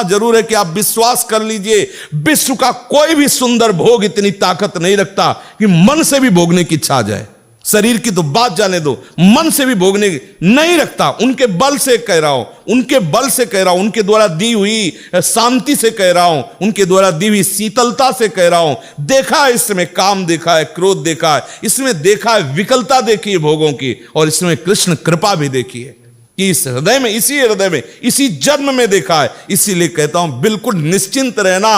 जरूर है कि आप विश्वास कर लीजिए, विश्व का कोई भी सुंदर भोग इतनी ताकत नहीं रखता कि मन से भी भोगने की इच्छा आ जाए। शरीर की तो बात जाने दो, मन से भी भोगने नहीं रखता। उनके बल से कह रहा हूं, उनके बल से कह रहा हूं, उनके द्वारा दी हुई शांति से कह रहा हूं, उनके द्वारा दी हुई शीतलता से कह रहा हूं। देखा है इसमें काम, देखा है क्रोध, देखा है इसमें, देखा है विकलता देखी है भोगों की, और इसमें कृष्ण कृपा भी देखी है कि इस हृदय में, इसी हृदय में, इसी जन्म में देखा है। इसीलिए कहता हूं बिल्कुल निश्चिंत रहना।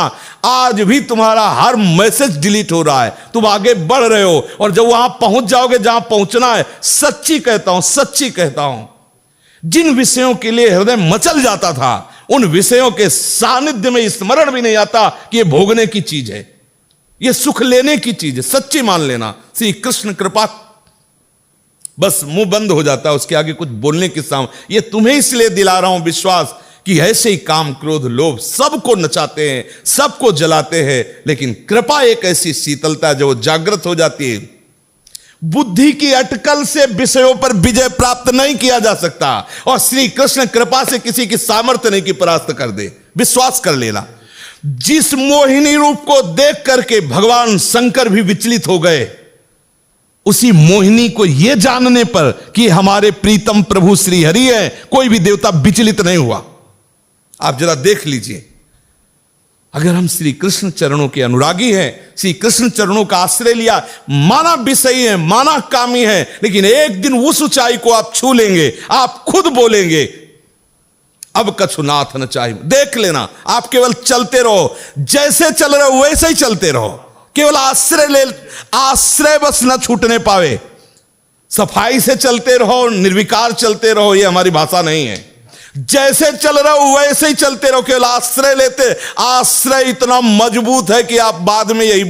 आज भी तुम्हारा हर मैसेज डिलीट हो रहा है, तुम आगे बढ़ रहे हो, और जब वहां पहुंच जाओगे जहां पहुंचना है, सच्ची कहता हूं, सच्ची कहता हूं, जिन विषयों के लिए हृदय मचल जाता था, उन विषयों के सानिध्य में स्मरण भी नहीं आता कि यह भोगने की चीज है, यह सुख लेने की चीज है। सच्ची मान लेना, श्री कृष्ण कृपा, बस मुंह बंद हो जाता है, उसके आगे कुछ बोलने की सामने। ये तुम्हें इसलिए दिला रहा हूं विश्वास कि ऐसे ही काम, क्रोध, लोभ सबको नचाते हैं, सबको जलाते हैं, लेकिन कृपा एक ऐसी शीतलता जो जागृत हो जाती है। बुद्धि की अटकल से विषयों पर विजय प्राप्त नहीं किया जा सकता, और श्री कृष्ण कृपा से किसी की सामर्थ्य नहीं कि परास्त कर दे। विश्वास कर लेना। जिस मोहिनी रूप को देख करके भगवान शंकर भी विचलित हो गए, उसी मोहिनी को यह जानने पर कि हमारे प्रीतम प्रभु श्री हरि है, कोई भी देवता विचलित नहीं हुआ। आप जरा देख लीजिए, अगर हम श्री कृष्ण चरणों के अनुरागी हैं, श्री कृष्ण चरणों का आश्रय लिया, माना विषयी है, माना कामी है, लेकिन एक दिन उस ऊंचाई को आप छू लेंगे, आप खुद बोलेंगे अब कछु नाथ न चाहिए। देख लेना, आप केवल चलते रहो, जैसे चल रहे हो वैसे ही चलते रहो, केवल आश्रय ले, आश्रय बस न छूटने पावे। सफाई से चलते रहो, निर्विकार चलते रहो, ये हमारी भाषा नहीं है। जैसे चल रहे हो वैसे ही चलते रहो, केवल आश्रय लेते। आश्रय इतना मजबूत है कि आप बाद में यही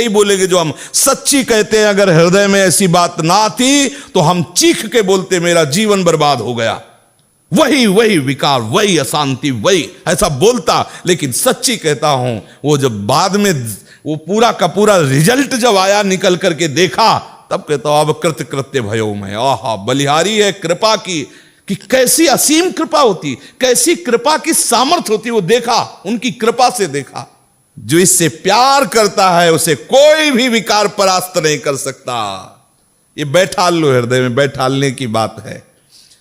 बोलेंगे जो हम सच्ची कहते हैं। अगर हृदय में ऐसी बात ना आती तो हम चीख के बोलते मेरा जीवन बर्बाद हो गया, वही विकार, वही अशांति, वही ऐसा बोलता। लेकिन सच्ची कहता हूं, वो जब बाद में वो पूरा का पूरा रिजल्ट जब आया, निकल करके देखा, तब कहता हूं अब कृत्य कृत्य भयो में। आहा, बलिहारी है कृपा की, कि कैसी असीम कृपा होती, कैसी कृपा की सामर्थ्य होती, वो देखा, उनकी कृपा से देखा। जो इससे प्यार करता है उसे कोई भी विकार परास्त नहीं कर सकता। ये बैठाल लो, हृदय में बैठालने की बात है।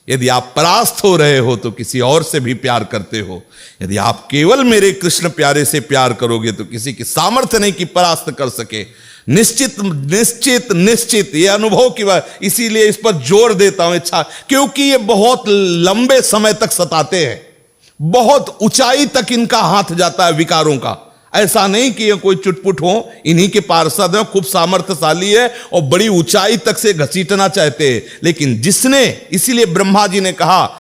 यदि आप परास्त हो रहे हो तो किसी और से भी प्यार करते हो। यदि आप केवल मेरे कृष्ण प्यारे से प्यार करोगे तो किसी की सामर्थ्य नहीं कि परास्त कर सके। निश्चित निश्चित निश्चित ये अनुभव की बात, इसीलिए इस पर जोर देता हूं इच्छा, क्योंकि ये बहुत लंबे समय तक सताते हैं, बहुत ऊंचाई तक इनका हाथ जाता है विकारों का। ऐसा नहीं कि ये कोई चुटपुट हो, इन्हीं के पार्षद है, खूब सामर्थ्यशाली है और बड़ी ऊंचाई तक से घसीटना चाहते हैं। लेकिन जिसने, इसीलिए ब्रह्मा जी ने कहा